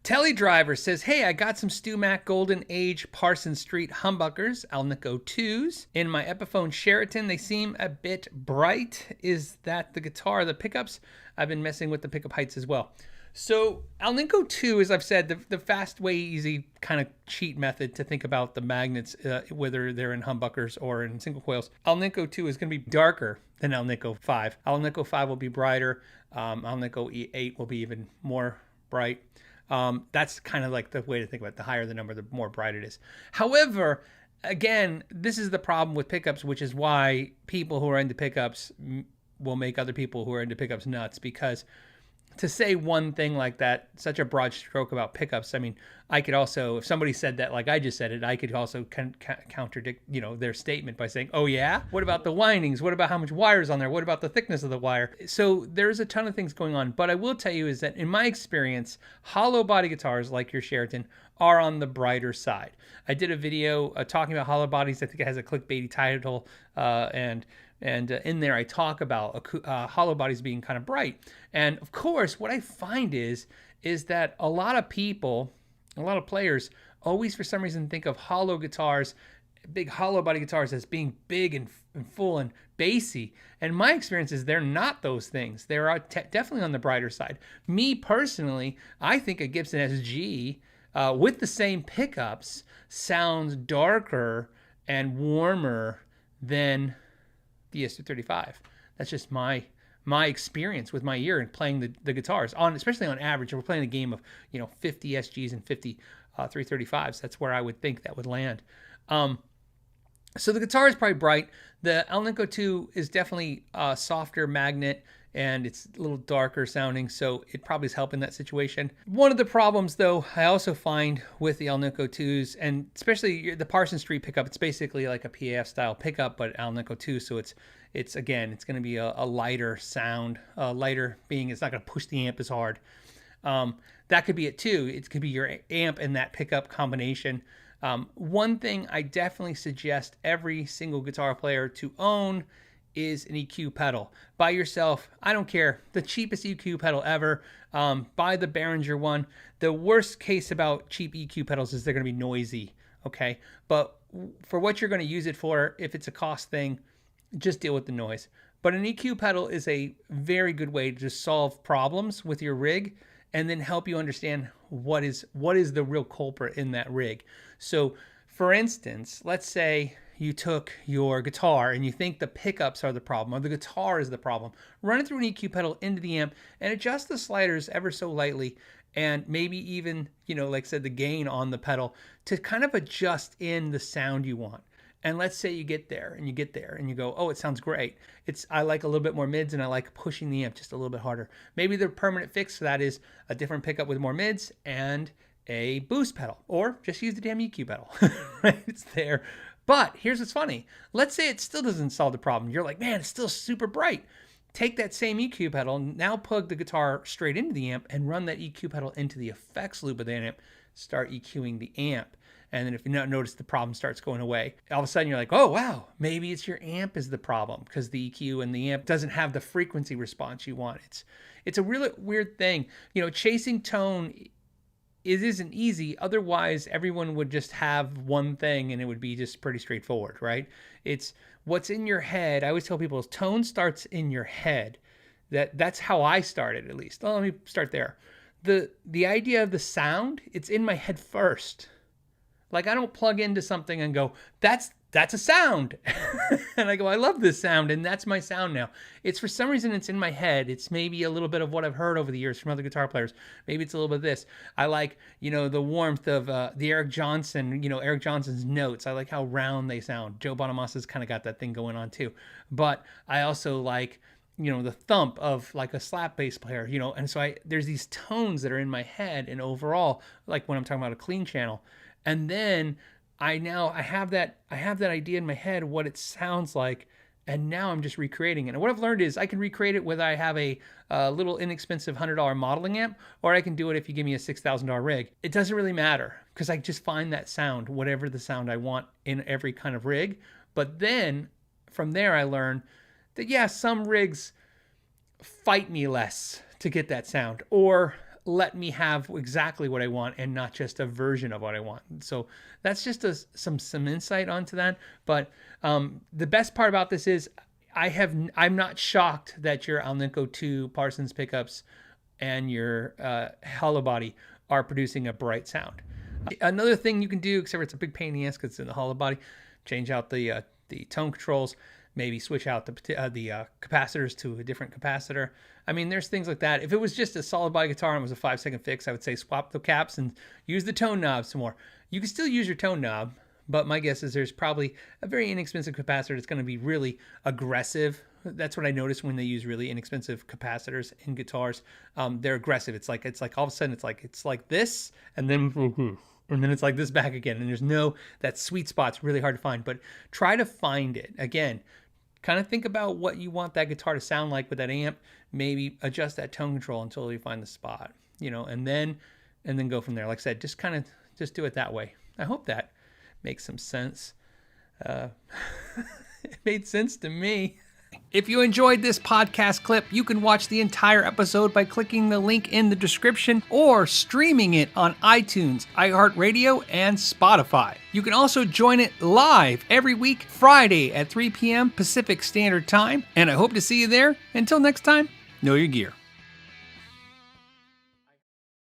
Telly Driver says, hey, I got some Stu Mac Golden Age Parsons Street humbuckers, Alnico 2s, in my Epiphone Sheraton. They seem a bit bright. Is that the guitar, the pickups? I've been messing with the pickup heights as well. So Alnico 2, as I've said, the fast, way easy kind of cheat method to think about the magnets, whether they're in humbuckers or in single coils. Alnico 2 is going to be darker than Alnico 5. Alnico 5 will be brighter. Alnico 8 will be even more bright. That's kind of like the way to think about it. The higher the number, the more bright it is. However, again, this is the problem with pickups, which is why people who are into pickups will make other people who are into pickups nuts, because to say one thing like that, such a broad stroke about pickups, I mean, I could also, if somebody said that like I just said it, I could also contradict, their statement by saying, oh yeah? What about the windings? What about how much wire's on there? What about the thickness of the wire? So there's a ton of things going on. But I will tell you is that in my experience, hollow body guitars like your Sheraton are on the brighter side. I did a video talking about hollow bodies. I think it has a clickbaity title, and in there I talk about hollow bodies being kind of bright. And of course, what I find is that a lot of people, a lot of players, always for some reason think of hollow guitars, big hollow body guitars, as being big and full and bassy. And my experience is they're not those things. They're definitely on the brighter side. Me personally, I think a Gibson SG with the same pickups sounds darker and warmer than the ES235. That's just my experience with my ear and playing the guitars, especially on average. If we're playing a game of 50 SGs and 50 335s, that's where I would think that would land. So the guitar is probably bright. The Alnico 2 is definitely a softer magnet, and it's a little darker sounding, so it probably is helping that situation. One of the problems, though, I also find with the Alnico 2s, and especially the Parsons Street pickup, it's basically like a PAF style pickup, but Alnico 2, so it's going to be a lighter sound. Lighter being it's not going to push the amp as hard. That could be it too. It could be your amp and that pickup combination. One thing I definitely suggest every single guitar player to own is an EQ pedal. Buy yourself, I don't care, the cheapest EQ pedal ever. Buy the Behringer one. The worst case about cheap EQ pedals is they're going to be noisy, okay? But for what you're going to use it for, if it's a cost thing, just deal with the noise. But an EQ pedal is a very good way to just solve problems with your rig and then help you understand what is the real culprit in that rig. So, for instance, let's say you took your guitar and you think the pickups are the problem or the guitar is the problem. Run it through an EQ pedal into the amp and adjust the sliders ever so lightly, and maybe even, like I said, the gain on the pedal to kind of adjust in the sound you want. And let's say you get there and you go, oh, it sounds great. I like a little bit more mids and I like pushing the amp just a little bit harder. Maybe the permanent fix for that is a different pickup with more mids and a boost pedal, or just use the damn EQ pedal. Right? It's there. But here's what's funny. Let's say it still doesn't solve the problem. You're like, man, it's still super bright. Take that same EQ pedal, now plug the guitar straight into the amp and run that EQ pedal into the effects loop of the amp. Start EQing the amp. And then if you notice the problem starts going away, all of a sudden you're like, oh, wow, maybe it's your amp is the problem because the EQ and the amp doesn't have the frequency response you want. It's a really weird thing. Chasing tone, it isn't easy. Otherwise, everyone would just have one thing and it would be just pretty straightforward, right? It's what's in your head. I always tell people tone starts in your head. That's how I started, at least. Well, let me start there. The idea of the sound, it's in my head first. Like, I don't plug into something and go, that's a sound. And I go, I love this sound, and that's my sound now. It's for some reason it's in my head. It's maybe a little bit of what I've heard over the years from other guitar players. Maybe it's a little bit of this. I like, the warmth of the Eric Johnson, Eric Johnson's notes. I like how round they sound. Joe Bonamassa's kind of got that thing going on too. But I also like, the thump of like a slap bass player, and so there's these tones that are in my head, and overall, like when I'm talking about a clean channel. And then I have that idea in my head what it sounds like, and now I'm just recreating it. And what I've learned is I can recreate it whether I have a little inexpensive $100 modeling amp, or I can do it if you give me a $6,000 rig. It doesn't really matter because I just find that sound, whatever the sound I want in every kind of rig. But then from there I learn that some rigs fight me less to get that sound, or let me have exactly what I want and not just a version of what I want. So that's just some insight onto that. But the best part about this is I'm not shocked that your Alnico 2 Parsons pickups and your Hello Body are producing a bright sound. Another thing you can do, except for it's a big pain in the ass because it's in the hollow body, change out the tone controls, maybe switch out the capacitors to a different capacitor. I mean, there's things like that. If it was just a solid body guitar and it was a 5-second fix, I would say swap the caps and use the tone knob some more. You can still use your tone knob, but my guess is there's probably a very inexpensive capacitor that's going to be really aggressive. That's what I noticed when they use really inexpensive capacitors in guitars. They're aggressive. It's like all of a sudden it's like this, and then it's like this back again. And there's that sweet spot's really hard to find. But try to find it. Again, kind of think about what you want that guitar to sound like with that amp. Maybe adjust that tone control until you find the spot, and then go from there. Like I said, just do it that way. I hope that makes some sense. It made sense to me. If you enjoyed this podcast clip, you can watch the entire episode by clicking the link in the description or streaming it on iTunes, iHeartRadio, and Spotify. You can also join it live every week, Friday at 3 p.m. Pacific Standard Time, and I hope to see you there. Until next time, know your gear.